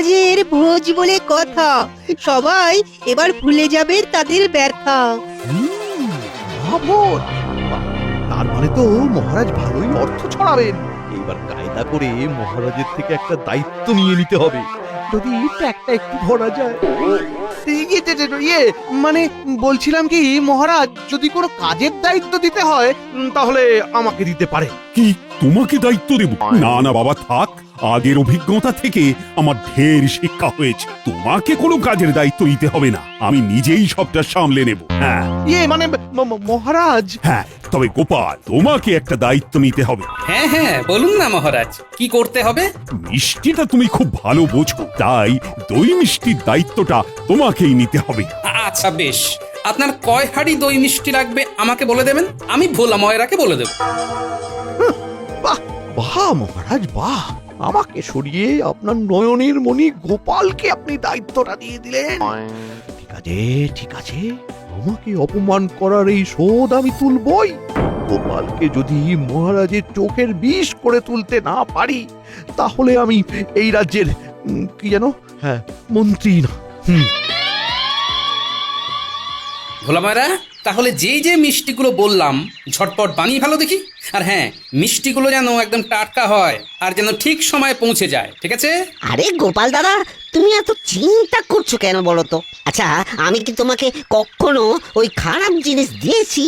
মহারাজের ভোজ বলে কথা, সবাই এবার ভুলে যাবে তাদের ব্যথা। মহাভোজ! বাহ, তার মানে তো মহারাজ ভালোই অর্থ ছড়াবেন। এইবার কায়দা করে মহারাজের থেকে একটা দায়িত্ব নিয়ে নিতে হবে, যদি একটা একটু ধরা যায়। ইয়ে মানে বলছিলাম কি, মহারাজ যদি কোনো কাজের দায়িত্ব দিতে হয় তাহলে আমাকে দিতে পারে। কি তোমাকে দায়িত্ব দেব? না না বাবা, থাক। আগের অভিজ্ঞতা থেকে আমার ঢের শিক্ষা হয়েছে। তোমাকে কোনো কাজের দায়িত্ব দিতে হবে না, আমি নিজেই সবটা সামলে নেব। হ্যাঁ ইয়ে মানে মহারাজ। হ্যাঁ, তবে গোপাল, তোমাকে একটা দায়িত্ব নিতে হবে। হ্যাঁ হ্যাঁ, বলুন না মহারাজ, কি করতে হবে? মিষ্টিটা তুমি খুব ভালো বোঝো, তাই দই মিষ্টির দায়িত্বটা তোমাকেই নিতে হবে। আচ্ছা বেশ, আপনার কয় হাঁড়ি দই মিষ্টি লাগবে আমাকে বলে দেবেন, আমি ভোলা ময়রাকে বলে দেব। বাহ বাহ মহারাজ বাহ, আমাকে সরিয়ে আপনার নয়নের মণি গোপালকে আপনি দায়িত্বটা দিয়ে দিলেন। ঠিক আছে ঠিক আছে, আমাকে অপমান করার এই শোধ আমি তুলবই। গোপালকে যদি মহারাজের চোখের বিষ করে তুলতে না পারি, তাহলে আমি এই রাজ্যের কি যেন, হ্যাঁ, মন্ত্রী না। ভোলা ময়রা, তাহলে যেই যে মিষ্টিগুলো বললাম ঝটপট বানিয়ে ভালো দেখি। আর হ্যাঁ, মিষ্টিগুলো যেন একদম টাটকা হয় আর যেন ঠিক সময়ে পৌঁছে যায়, ঠিক আছে? আরে গোপাল দাদা, তুমি এত চিন্তা করছো কেন বলো তো? আচ্ছা, আমি কি তোমাকে কখনো ওই খারাপ জিনিস দিয়েছি?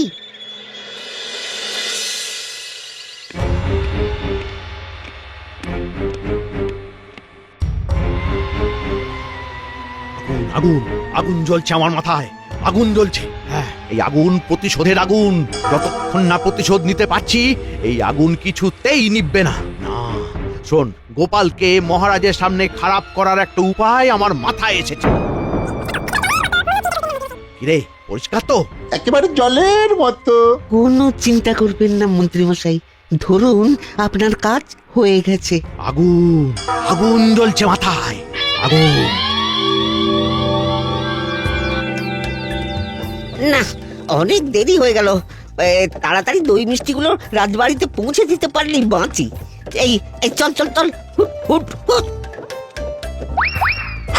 আগুন আগুন জ্বলছে আমার মাথায়, আগুন জ্বলছে। হ্যাঁ, এই আগুন প্রতিশোধের আগুন। যতক্ষণ না প্রতিশোধ নিতে পারছি, এই আগুন কিছুতেই নিভবে না। না, শোন, গোপালকে মহারাজের সামনে খারাপ করার একটা উপায় আমার মাথায় এসেছে। কিরে, পরিষ্কার তো? একেবারে জলের মতো। কোনো চিন্তা করবেন না মন্ত্রী মশাই, ধরুন আপনার কাজ হয়ে গেছে। আগুন আগুন জ্বলছে মাথায়, আগুন। না, অনেক দেরি হয়ে গেল। তাড়াতাড়ি দই মিষ্টিগুলো রাজবাড়িতে পৌঁছে দিতে পারলেই বাঁচি। এই এই চল চল চল, হুট হুট হুট।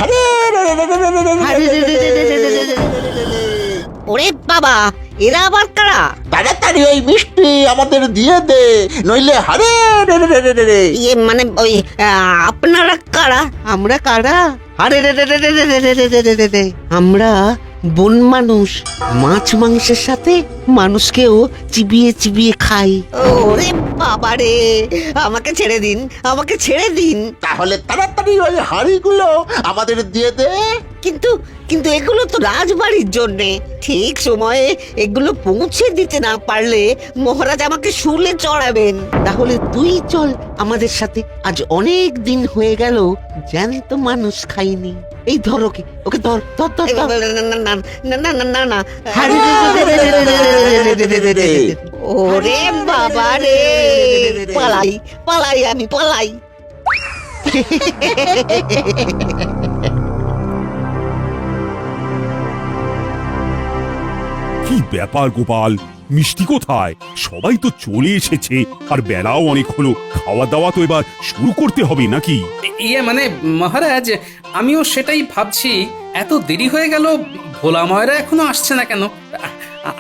আরে রে রে রে রে রে রে রে রে রে রে। ওরে বাবা, এরা আবার কারা? তাড়াতাড়ি ওই মিষ্টি আমাদের দিয়ে দে, নইলে হারে রে রে রে রে রে। ইয়ে মানে ওই আপনারা কারা? আমরা কারা? আরে রে রে রে রে রে রে রে রে রে রে। আমরা বন মানুষ, মাছ মাংসের সাথে মানুষকেও চিবিয়ে চিবিয়ে খাই। ওরে বাবা রে, আমাকে ছেড়ে দিন, আমাকে ছেড়ে দিন। তাহলে তাড়াতাড়ি ওই হাঁড়িগুলো আমাদের দিয়ে দে। কিন্তু কিন্তু এগুলো তো রাজবাড়ির জন্যে, ঠিক সময়ে এগুলো পৌঁছে দিতে না পারলে মহারাজ আমাকে শুলে চড়াবেন। তাহলে তুই চল আমাদের সাথে, আজ অনেক দিন হয়ে গেল জ্যান্ত মানুষ খাইনি। এই ধর ওকে, ওকে ধর ধর ধর ধর। না না না না না না না। ওরে বাবা রে, পালাই পালাই আমি পালাই। কি ব্যাপার গোপাল, মিষ্টি কোথায়? সবাই তো চলে এসেছে, আর বেলাও অনেক হলো। খাওয়া দাওয়া তো এবার শুরু করতে হবে নাকি? ইয়ে মানে মহারাজ, আমিও সেটাই ভাবছি, এত দেরি হয়ে গেল, ভোলা ময়রা এখনো আসছে না কেন?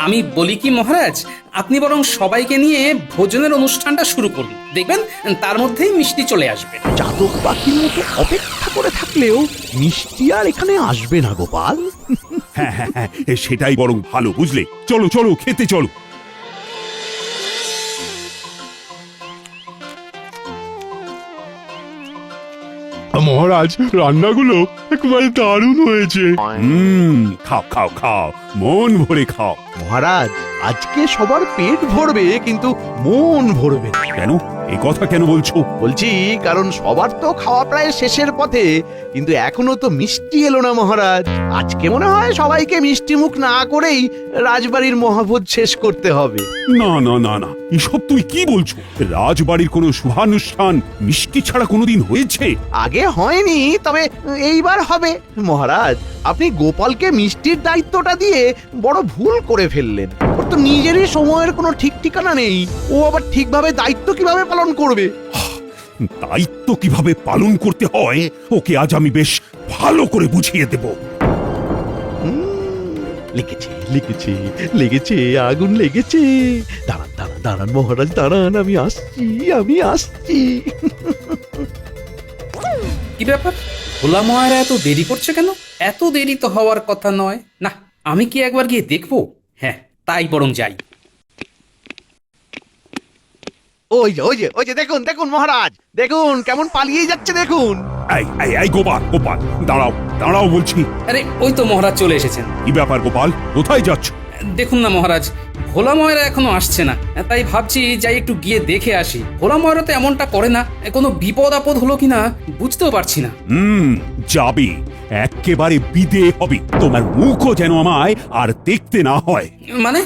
আমি বলি কি মহারাজ, আপনি বরং সবাইকে নিয়ে ভোজনের অনুষ্ঠানটা শুরু করুন, দেখবেন তার মধ্যেই মিষ্টি চলে আসবে। চাতক পাখির মতো অপেক্ষা করে থাকলেও মিষ্টি আর এখানে আসবে না গোপাল। হ্যাঁ হ্যাঁ হ্যাঁ, সেটাই বরং ভালো, বুঝলে? চলো চলো, খেতে চলো। মহারাজ, রান্নাগুলো একেবারে দারুণ হয়েছে। খাও খাও খাও, মন ভরে খাও। মহারাজ, আজকে সবার পেট ভরবে কিন্তু মন ভরবে না। কেন, এ কথা কেন বলছো? বলছি কারণ সবার তো খাওয়া প্রায় শেষের পথে, কিন্তু এখনো তো মিষ্টি এলো না মহারাজ। আজকে মনে হয় সবাইকে মিষ্টি মুখ না করেই রাজবাড়ির মহাভোজ শেষ করতে হবে। না না না না, এসব তুই কি বলছো? রাজবাড়ির কোনো শুভানুষ্ঠান মিষ্টি ছাড়া কোনোদিন হয়েছে? আগে হয়নি, তবে এইবার হবে। মহারাজ, আপনি গোপালকে মিষ্টির দায়িত্বটা দিয়ে বড় ভুল করে ফেললেন। ওর তো নিজেরই সময়ের কোনো ঠিক ঠিকানা নেই, ও আবার ঠিকভাবে দায়িত্ব কিভাবে পালন করবে? দায়িত্ব কিভাবে পালন করতে হয় ওকে আজ আমি বেশ ভালো করে বুঝিয়ে দেব। লেগেছে লেগেছে লেগেছে, আগুন লেগেছে। দাঁড়ান দাঁড়ান দাঁড়ান মহারাজ, দাঁড়ান, আমি আসছি, আমি আসছি। কি ব্যাপার, ভোলা ময়রা এত দেরি করছে কেন? এত দেরি তো হওয়ার কথা নয়। না, আমি কি একবার গিয়ে দেখবো? হ্যাঁ, তাই বরং যাই। ওই যে দেখুন দেখুন মহারাজ, দেখুন কেমন পালিয়ে যাচ্ছে দেখুন। এই গোপাল, গোপাল দাঁড়াও, দাঁড়াও বলছি। আরে ওই তো মহারাজ চলে এসেছেন। কি ব্যাপার গোপাল, কোথায় যাচ্ছ? দেখুন না মহারাজ, ভোলা ময়রা এখনো আসছে না, তাই ভাবছি যাই একটু গিয়ে দেখে আসি। ভোলা ময়রা তো এমনটা করে না, কোনো বিপদ আপদ হলো কিনা বুঝতেও পারছি না। যাবে, একেবারে বিদে হবে, তোমার মুখও যেন আমায় আর দেখতে না হয়। মানে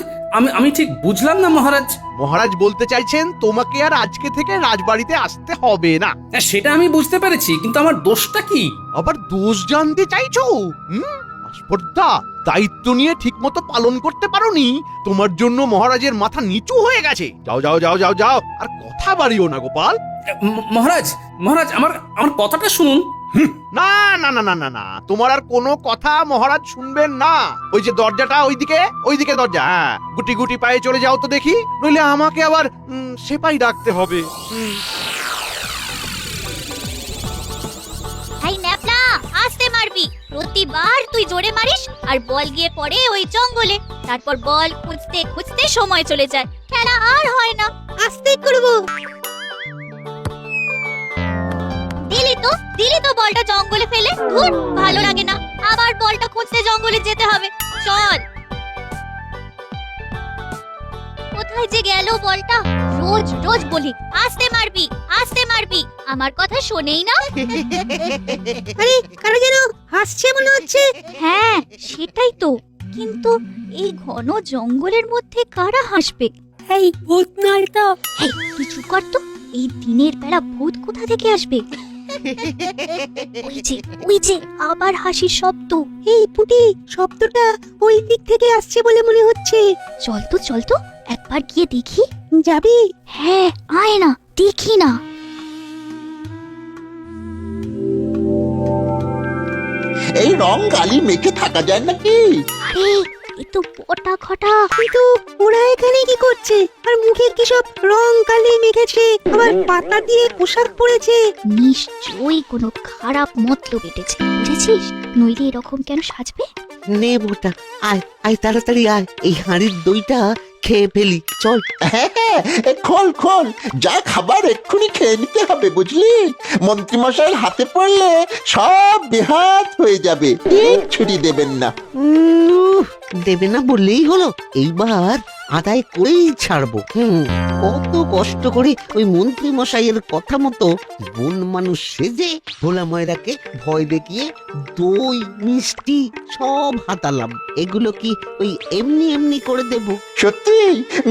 আমি ঠিক বুঝলাম না মহারাজ। মহারাজ বলতে চাইছেন তোমাকে আর আজকে থেকে রাজবাড়িতে আসতে হবে না। সেটা আমি বুঝতে পেরেছি, কিন্তু আমার দোষটা কি? আবার দোষ জানতে চাইছো? আস্পর্ধা, দায়িত্ব নিয়ে ঠিক মতো পালন করতে পারোনি, তোমার জন্য মহারাজের মাথা নিচু হয়ে গেছে। যাও যাও যাও যাও যাও, আর কথা বাড়িও না গোপাল। মহারাজ, মহারাজ আমার কথাটা শুনুন। না না না না না না, তোমার আর কোনো কথা মহারাজ শুনবেন না। ওই যে দরজাটা ওইদিকে দরজা, হ্যাঁ, গুটি গুটি পায়ে চলে যাও তো দেখি, নইলে আমাকে আবার সেপাই ডাকতে হবে। হাই ন্যাপলা, আস্তে মারবি। প্রতিবার তুই জোরে মারিস আর বল গিয়ে পড়ে ওই জঙ্গলে। তারপর বল খুঁজতে খুঁজতে সময় চলে যায়, খেলা আর হয় না। আস্তে করবো। দিলি তো বলটা জঙ্গলে ফেলে। ধুর, ভালো লাগে না, আবার বলটা খুঁজতে জঙ্গলে যেতে হবে। চল। কোথায় যে গেল বলটা? রোজ রোজ বলি আস্তে মারবি, আস্তে মারবি, আমার কথা শোনেই না। আরে কারা যেন হাসছে মনে হচ্ছে। হ্যাঁ, সেটাই তো, কিন্তু এই ঘন জঙ্গলের মধ্যে কারা হাসবে? এই ভূত নয় তো? এই তুই চুপ কর তো, এই দিনের বেলা ভূত কোথা থেকে আসবে? ওই যে আবার হাসির শব্দ। এই পুটি, শব্দটা ওই দিক থেকে আসছে বলে মনে হচ্ছে। চল তো একবার গিয়ে দেখি। যাবি? হ্যাঁ, আয় না, দেখি না। এই রং গালি মেখে থাকা যায় নাকি? আরে এ তো পটা খটা। কিন্তু ওরা এখানে কি করছে? আর মুখে কি সব রং কালি মেখেছে, আবার পাতা দিয়ে পোশাক পরেছে। নিশ্চয়ই কোনো খারাপ মতলব এঁটেছে, বুঝেছিস? নইলে এরকম কেন সাজবে? নে মোটা, আয় আয় তাড়াতাড়ি আয়, এই হাঁড়ির দইটা খেয়ে ফেলি, চল। হ্যাঁ হ্যাঁ, খোল খোল, যা খাবার এক্ষুনি খেয়ে নিতে হবে, বুঝলি? মন্ত্রীমশাইয়ের হাতে পড়লে সব বেহাত হয়ে যাবে, ছুটি দেবেন না। দেবে না বললেই হলো, এইবার আদায় করেই ছাড়বো। কত কষ্ট করে ওই মন্ত্রী মশাইয়ের কথা মতো বন মানুষ সেজে ভোলা ময়রাকে ভয় দেখিয়ে দই মিষ্টি সব হাতালাম। এগুলো কি ওই এমনি এমনি করে দেব? সত্যি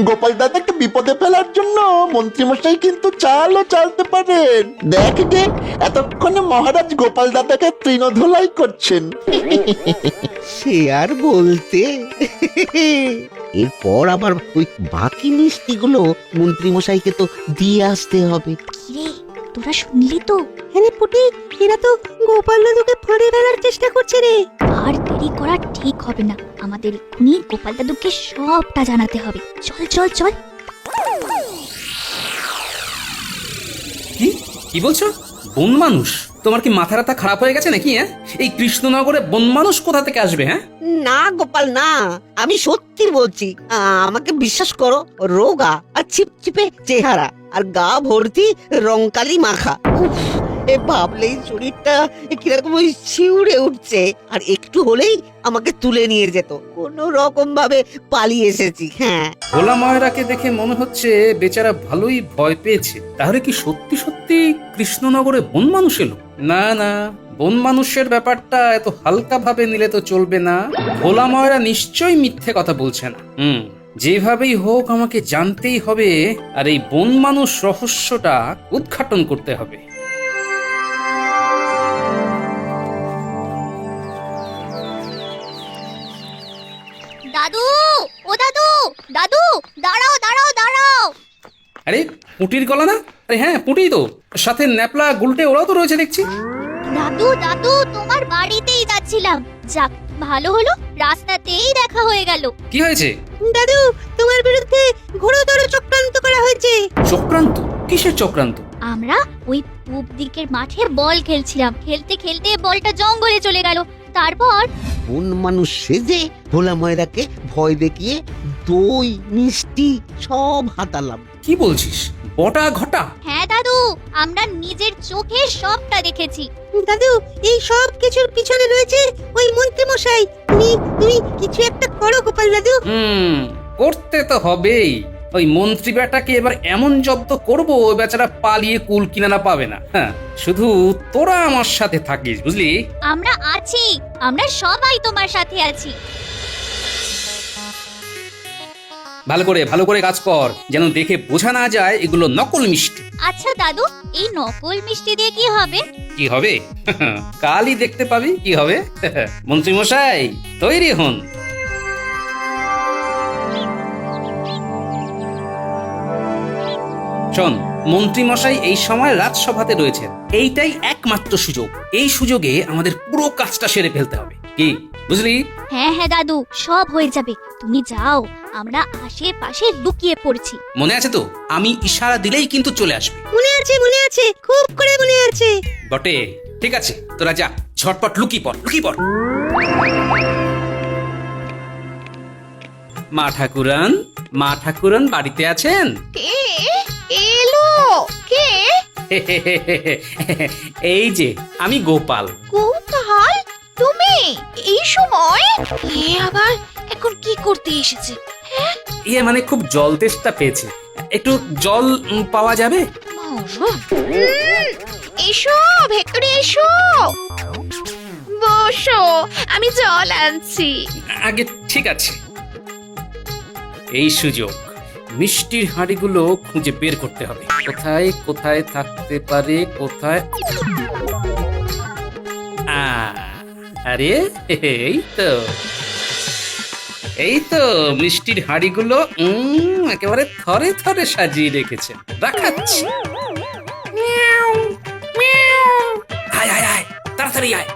গোপাল দাদাকে বিপদে ফেলার জন্য মন্ত্রীমশাই কিন্তু চালও চালতে পারেন। দেখ যে এতক্ষণে মহারাজ গোপাল দাদাকে তৃণধোলাই করছেন। সে আর বলতে। এরপর আবার ওই বাকি মিষ্টিগুলো মন্ত্রী মশাইকে তো দিয়ে আসতে হবে। কিরে, তোরা শুনলি তো? হ্যাঁ পুটি, এরা তো গোপাল দাদুকে ফাঁড়ে ফেলার চেষ্টা করছে রে। আর দেরি করা ঠিক হবে না, আমাদের এক্ষুনি গোপাল দাদুকে সবটা জানাতে হবে। চল চল চল। কি বলছো? বন মানুষ? তোমার কি মাথা রাতা খারাপ হয়ে গেছে নাকি? হ্যাঁ, এই কৃষ্ণনগরে বন মানুষ কোথা থেকে আসবে? হ্যাঁ না গোপাল না, আমি সত্যি বলছি, আমাকে বিশ্বাস করো, রোগা আর ছিপছিপে চেহারা আর গা ভর্তি রংকালি মাখা। উফ, এ ভাবলেই শরীরটা কিরকম ওই শিউরে উঠছে। আর একটু হলেই আমাকে তুলে নিয়ে যেত, কোনো রকম ভাবে পালিয়ে এসেছি। হ্যাঁ, ভোলা ময়রাকে দেখে মনে হচ্ছে বেচারা ভালোই ভয় পেয়েছে। তাহলে কি সত্যি সত্যি কৃষ্ণনগরে বন মানুষ এলো? না না, বন মানুষের ব্যাপারটা এত হালকা ভাবে নিলে তো চলবে না। ভোলা ময়রা নিশ্চয়ই মিথ্যে কথা বলছে না। যেভাবেই হোক আমাকে জানতেই হবে, আর এই বন মানুষ রহস্যটা উদ্ঘাটন করতে হবে। দাদু, ও দাদু, দাদু দাঁড়াও দাঁড়াও দাঁড়াও। আরে পুটির গলা না? আরে হ্যাঁ, পুটি তো। সাথে ন্যাপলা গুলটে ওরাও তো রয়েছে দেখছি। দাদু দাদু তোমার বাড়িতেই যাচ্ছিলাম, যাক ভালো হলো রাস্তাতেই দেখা হয়ে গেল। কি হয়েছে? দাদু তোমার বিরুদ্ধে ঘোরতর চক্রান্ত করা হয়েছে। চক্রান্ত? কিসের চক্রান্ত? আমরা ওই পূব দিকের মাঠে বল খেলছিলাম, খেলতে খেলতে বলটা জঙ্গলে চলে গেল। তারপর কোন মানুষ সেজে ভোলা ময়রাকে ভয় দেখিয়ে দই মিষ্টি সব হাতালাম। কি বলছিস? বটা ঘটা? হ্যাঁ দাদু, আমরা নিজের চোখে সবটা দেখেছি। দাদু এই সব কিছুর পিছনে রয়েছে ওই মন্ত্রী মশাই। তুমি কিছু একটা করো গোপাল দাদু। করতে তো হবেই। ওই মন্ত্রী বেটাকে এবার এমন জব্দ করবো ওই বেচারা পালিয়ে কুল কিনারা পাবে না। হ্যাঁ, শুধু তোরা আমার সাথে থাকিস, বুঝলি? আমরা আছি, আমরা সবাই তোমার সাথে আছি। ভালো করে কাজ কর, যেন দেখে বোঝা না যায় এগুলো নকল মিষ্টি। আচ্ছা দাদু, এই নকল মিষ্টি দিয়ে কি হবে? কি হবে? কালই দেখতে পাবি কি হবে। মন্ত্রী মশাই তৈরি হন। শোন, মন্ত্রী মশাই এই সময় রাজসভাতে রয়েছেন, এইটাই একমাত্র সুযোগ। এই সুযোগে আমাদের পুরো কাজটা সেরে ফেলতে হবে, কি বুঝলি? হ্যাঁ হ্যাঁ দাদু, সব হয়ে যাবে, তুমি যাও, আমরা আশেপাশে লুকিয়ে পড়ছি। মনে আছে তো? আমি ইশারা দিলেই কিন্তু চলে আসবে। মনে আছে, খুব করে মনে আছে। বটে, ঠিক আছে, তোরা যা, ঝটপট লুকিয়ে পড়। মা ঠাকুরান বাড়িতে আছেন? কে এলো? কে? এই যে আমি গোপাল। গোপাল, তুমি এই সময়? এ আবার এখন কি করতে এসেছে? মানে খুব জল তেষ্টা পেয়েছে, একটু জল পাওয়া যাবে? এসো ভেতরে এসো, বসো, আমি জল আনছি। আগে ঠিক আছে, এই সুযোগ মিষ্টির হাঁড়িগুলো খুঁজে বের করতে হবে। কোথায় থাকতে পারে, কোথায়? আরে এই তো মিষ্টির হাঁড়িগুলো একেবারে থরে থরে সাজিয়ে রেখেছে। রাখাচ্ছি। আয়, তাড়াতাড়ি আয়।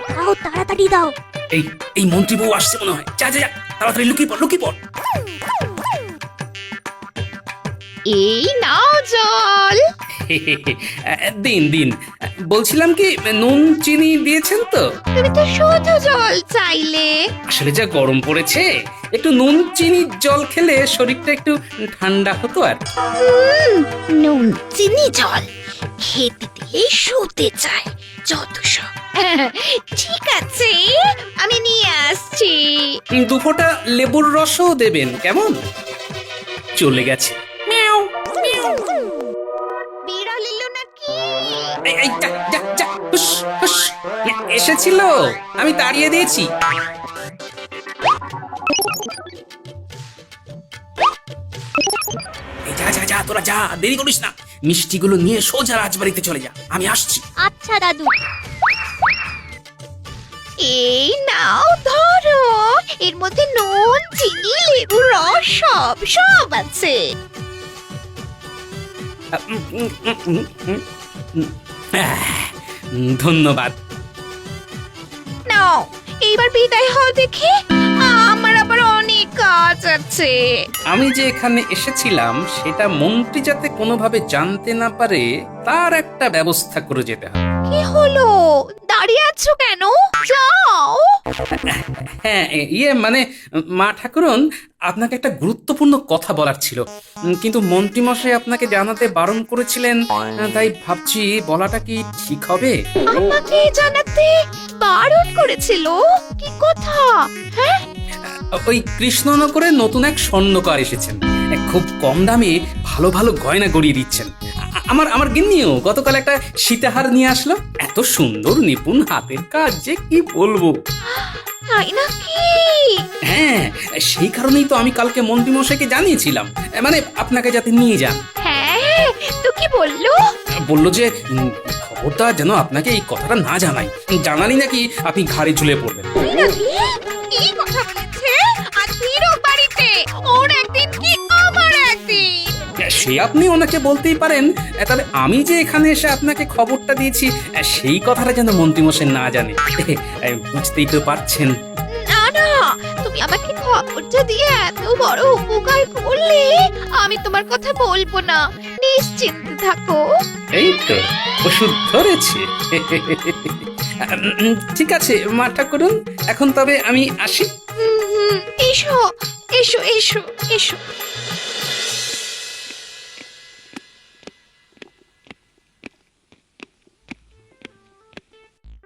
দাও তাড়াতাড়ি দাও। এই মন্ত্রী বউ আসছে মনে হয়। যা তাড়াতাড়ি লুকিয়ে পড়। এই নাও জল। দিন। বলছিলাম কি, নুন চিনি দিয়েছেন তো? তুমি তো শুধু জল চাইলে। আসলে যা গরম পড়েছে, একটু নুন চিনি জল খেলে শরীরটা একটু ঠান্ডা হতো। আর নুন চিনি জল খেতে দিলেই শুতে চায় যত সব। ঠিক আছে, আমি নিয়ে আসছি। দু ফোঁটা লেবুর রসও দেবেন, কেমন? চলে গেছে। বিড়াল এলো নাকি? এই, যা, হুস। এসেছিল, আমি তাড়িয়ে দিয়েছি। যা, তোরা যা, দেরি করিস না। মিষ্টিগুলো নিয়ে সোজা রাজবাড়িতে চলে যা, আমি আসছি। আচ্ছা দাদু। এই নাও ধরো, এর মধ্যে নুন চিনি লেবুর রস সব আছে। ধন্যবাদ। নাও, এইবার বিদায় হও দেখি, আমার আবার অনেক কাজ আছে। আমি যে এখানে এসেছিলাম সেটা মন্ত্রী যাতে কোনোভাবে জানতে না পারে, তার একটা ব্যবস্থা করে যেতে হবে। কি হলো, দাঁড়িয়ে আছো কেন? যাও। হ্যাঁ, মানে মা ঠাকুরন, আপনাকে একটা গুরুত্বপূর্ণ কথা বলার ছিল, কিন্তু মন্ত্রী মশাই আপনাকে জানাতে বারণ করেছিলেন, তাই ভাবছি বলাটা কি ঠিক হবে? আমাকে জানাতে বারণ করেছিল? কি কথা? হ্যাঁ, ওই কৃষ্ণনগরে নতুন এক স্বর্ণকার এসেছেন, খুব কম দামে ভালো গয়না গড়িয়ে দিচ্ছেন। আমার গিন্নিও গতকাল একটা সীতাহার নিয়ে আসলো। এত সুন্দর নিপুণ হাতের কাজ যে কি বলবো। তাই নাকি? হ্যাঁ, সেই কারণেই তো আমি কালকে মন্ত্রী মশাইকে জানিয়েছিলাম, মানে আপনাকে যাতে নিয়ে যান। হ্যাঁ, তো কি বললো? বললো যে খবরদার যেন আপনাকে এই কথাটা না জানাই, জানালি নাকি আপনি ঘাড়ে ঝুলে পড়বেন। কি কথা বলেছে? আর ফিরো বাড়িতে, ওর একদিন কি আমার একদিন। সে আপনি ওনাকে বলতেই পারেন, তবে আমি যে এখানে এসে আপনাকে খবরটা দিয়েছি সেই কথাটা যেন মন্ত্রীমশাই না জানে। বুঝতেই তো পারছেন। না না, তুমি আমাকে খবরটা দিয়ে এত বড় উপকার করলে আমি তোমার কথা বলবো না, নিশ্চিন্তে থাকো। এই তো ওষুধ ধরেছে। ঠিক আছে মা ঠাকুরুন, এখন তবে আমি আসি। এসো এসো এসো এসো।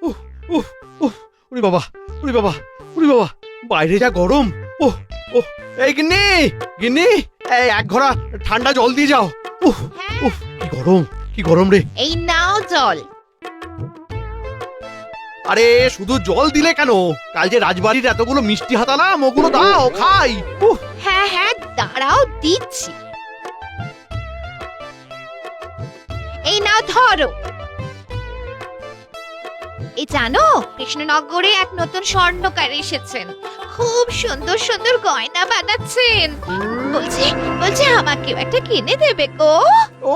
উহ, উহ, উহ, ওরে বাবা, ওরে বাবা, ওরে বাবা, বাইরে যা গরম। ওহ ওহ, এই গিন্নি, গিন্নি, এই এক ঘোড়া ঠান্ডা জল দিয়ে যাও। উহ উহ, কি গরম, কি গরম রে। এই নাও জল। আরে শুধু জল দিলে কেন? কাল যে রাজবাড়ির এতগুলো মিষ্টি হাতালাম, ওগুলো দাও খাই। উহ, হ্যাঁ হ্যাঁ, দাঁড়াও দিচ্ছি। এই নাও ধরো। এই জানো, কৃষ্ণনগরে এক নতুন স্বর্ণকার এসেছেন, খুব সুন্দর সুন্দর গয়না বানাচ্ছেন। বলছি বলছি আমাকেও একটা কিনে দেবে গো। ও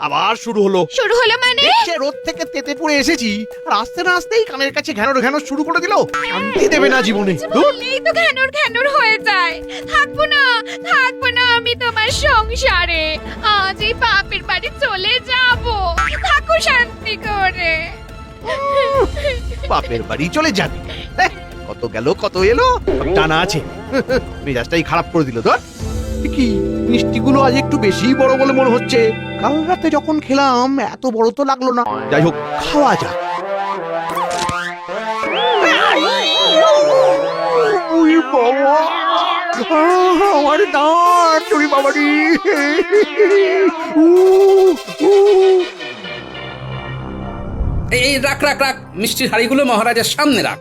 আবার শুরু হলো। শুরু হলো মানে? সে রোদ থেকে তেতে পড়ে এসেছি, আর আসতে না আসতেই কানের কাছে ঘ্যানোর ঘ্যানোর শুরু করে দিল। শান্তি দেবে না জীবনে। ধুর। বললেই তো ঘ্যানোর ঘ্যানোর হয়ে যায়। থাকবো না আমি তোমার সংসারে। আজ এই বাপের বাড়ি চলে যাব। থাকো শান্তি করে। বাপের বাড়ি চলে যাবি? এহ, কত গেল কত এলো, সব টানা আছে। মেজাজটাই খারাপ করে দিল। ধর, কি মিষ্টিগুলো আজ একটু বেশি বড় বলে মনে হচ্ছে। কাল রাতে যখন খেলাম এত বড় তো লাগলো না। যাই হোক, খাওয়া যাক। ওই বাবা, আমার দাঁত, ওরে বাবারি। এই রাখ রাখ রাখ, মিষ্টির হাড়িগুলো মহারাজের সামনে রাখ।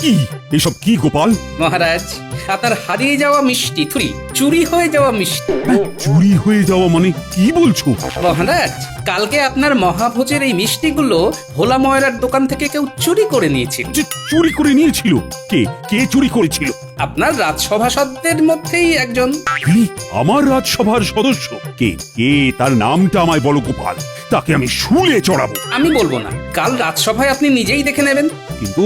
কি এসব কি গোপাল? মহারাজ, আপনার হারিয়ে যাওয়া মিষ্টি, চুরি হয়ে যাওয়া মিষ্টি। চুরি হয়ে যাওয়া মানে কি বলছো? মহারাজ, কালকে আপনার মহাভোজের এই মিষ্টিগুলো ভোলা ময়রার দোকান থেকে কেউ চুরি করে নিয়েছিল। যে চুরি করে নিয়েছিল? কে কে চুরি করেছিল? আপনার রাজসভাসদের মধ্যেই একজন। কি? আমার রাজসভার সদস্য? কে কে তার নামটা আমায় বলো গোপাল, তাকে আমি শুলে চড়াবো। আমি বলবো না, কাল রাজসভায় আপনি নিজেই দেখে নেবেন। কিন্তু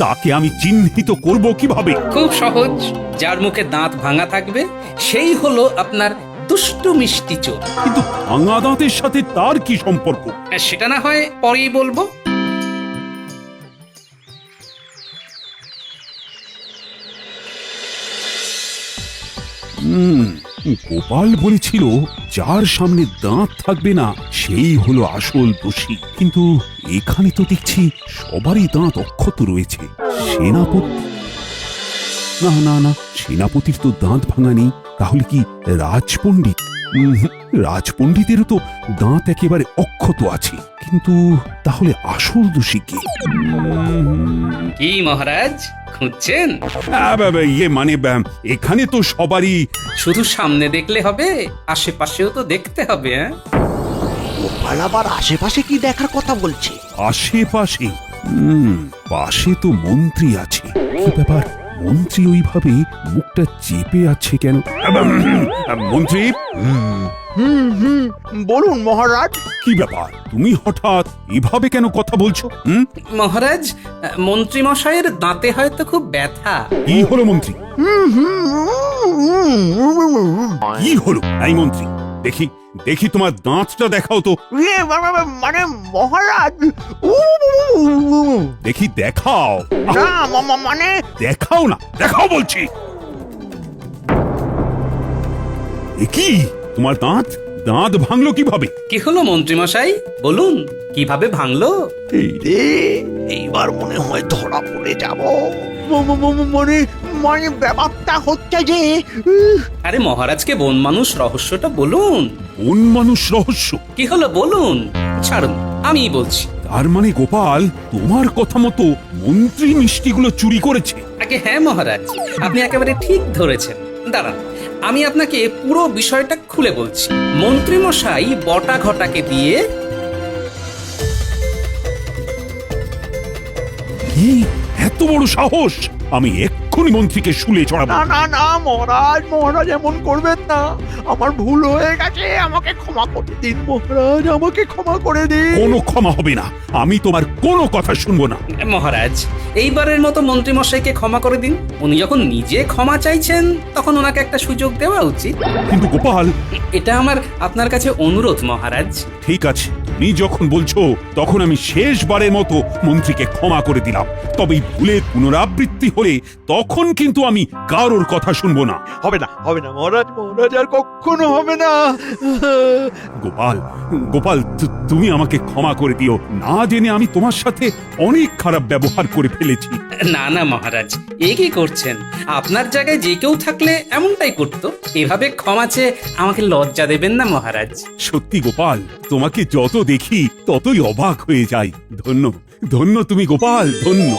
তাকে আমি চিহ্নিত করব কিভাবে? খুব সহজ, যার মুখে দাঁত ভাঙা থাকবে সেই হলো আপনার দুষ্টু মিষ্টি চোর। কিন্তু ভাঙা দাঁতের সাথে তার কি সম্পর্ক? সেটা না হয় পরেই বলবো। গোপাল বলেছিল যার সামনে দাঁত থাকবে না সেই হলো আসল দোষী, কিন্তু এখানে তো দেখছি সবারই দাঁত অক্ষত রয়েছে। সেনাপতি? না না না, সেনাপতির তো দাঁত ভাঙা নেই। তাহলে কি রাজপণ্ডিত? রাজপণ্ডিতেরও তো দাঁত একেবারে অক্ষত আছে, কিন্তু তাহলে আসল দোষী কে? কি মহারাজ, খুঁজছেন? ইয়ে মানে এখানে তো সবারই। শুধু সামনে দেখলে হবে, আশেপাশেও তো দেখতে হবে। গোপাল আবার আশেপাশে কি দেখার কথা বলছে? আশেপাশে? পাশে তো মন্ত্রী আছে। কি ব্যাপার, মন্ত্রী ওইভাবে মুখটা চেপে আছে কেন? মন্ত্রী? বলুন মহারাজ। কি ব্যাপার, তুমি হঠাৎ এভাবে কেন কথা বলছো? মহারাজ, মন্ত্রী মশাইয়ের দাঁতে হয়তো খুব ব্যথা। কি হলো মন্ত্রী? কি হলো? এই মন্ত্রী, দেখি দেখি তোমার দাঁতটা দেখাও তো। মানে মহারাজ, দেখি দেখাও। মানে দেখাও না, দেখাও বলছি। কি তোমার দাঁত দাঁত ভাঙলো কিভাবে? কি হলো মন্ত্রী মশাই, বলুন কিভাবে ভাঙলো? এই রে, এইবার মনে হয় ধরা পড়ে যাব। মানে মানে ব্যাপারটা হচ্ছে যে, আরে মহারাজকে বন মানুষ রহস্যটা বলুন। কোন মানুষ রহস্য? কি হলো বলুন। ছাড়ুন, আমি বলছি। তার মানে গোপাল, তোমার কথা মতো মন্ত্রী মিষ্টিগুলো চুরি করেছে? আগে হ্যাঁ মহারাজ, আপনি একেবারে ঠিক ধরেছেন। দাঁড়ান, আমি আপনাকে পুরো বিষয়টা খুলে বলছি। মন্ত্রী মশাই বটা ঘটাকে দিয়ে। কি এত বড় সাহস! আমি এক্ষুনি মন্ত্রীকে শুলে চড়াবো। না না না মহারাজ, মহারাজ এমন করবেন না। আমার ভুল হয়ে গেছে, আমাকে ক্ষমা করে দিন মহারাজ, আমাকে ক্ষমা করে দিন। কোনো ক্ষমা হবে না, আমি তোমার কোনো কথা শুনবো না। মহারাজ, এইবারের মতো মন্ত্রীমশাইকে ক্ষমা করে দিন। উনি যখন নিজে ক্ষমা চাইছেন তখন ওনাকে একটা সুযোগ দেওয়া উচিত। কিন্তু গোপাল, এটা আমার আপনার কাছে অনুরোধ মহারাজ। ঠিক আছে, তুমি যখন বলছো তখন আমি শেষবারের মতো মন্ত্রীকে ক্ষমা করে দিলাম। তবে এই ভুলের পুনরাবৃত্তি হলে তখন কিন্তু আমি কারোর কথা শুনবো না। হবে না, হবে না মহারাজ, মহারাজ আর কখনো হবে না। গোপাল, গোপাল, তুমি আমাকে ক্ষমা করে দিও। না জেনে আমি তোমার সাথে অনেক খারাপ ব্যবহার করে ফেলেছি। না না মহারাজ, এ কি করছেন? আপনার জায়গায় যে কেউ থাকলে এমনটাই করতো। এভাবে ক্ষমা চেয়ে আমাকে লজ্জা দেবেন না মহারাজ। সত্যি গোপাল, তোমাকে যত দেখি ততই অবাক হয়ে যাই। ধন্য, ধন্য তুমি গোপাল, ধন্য।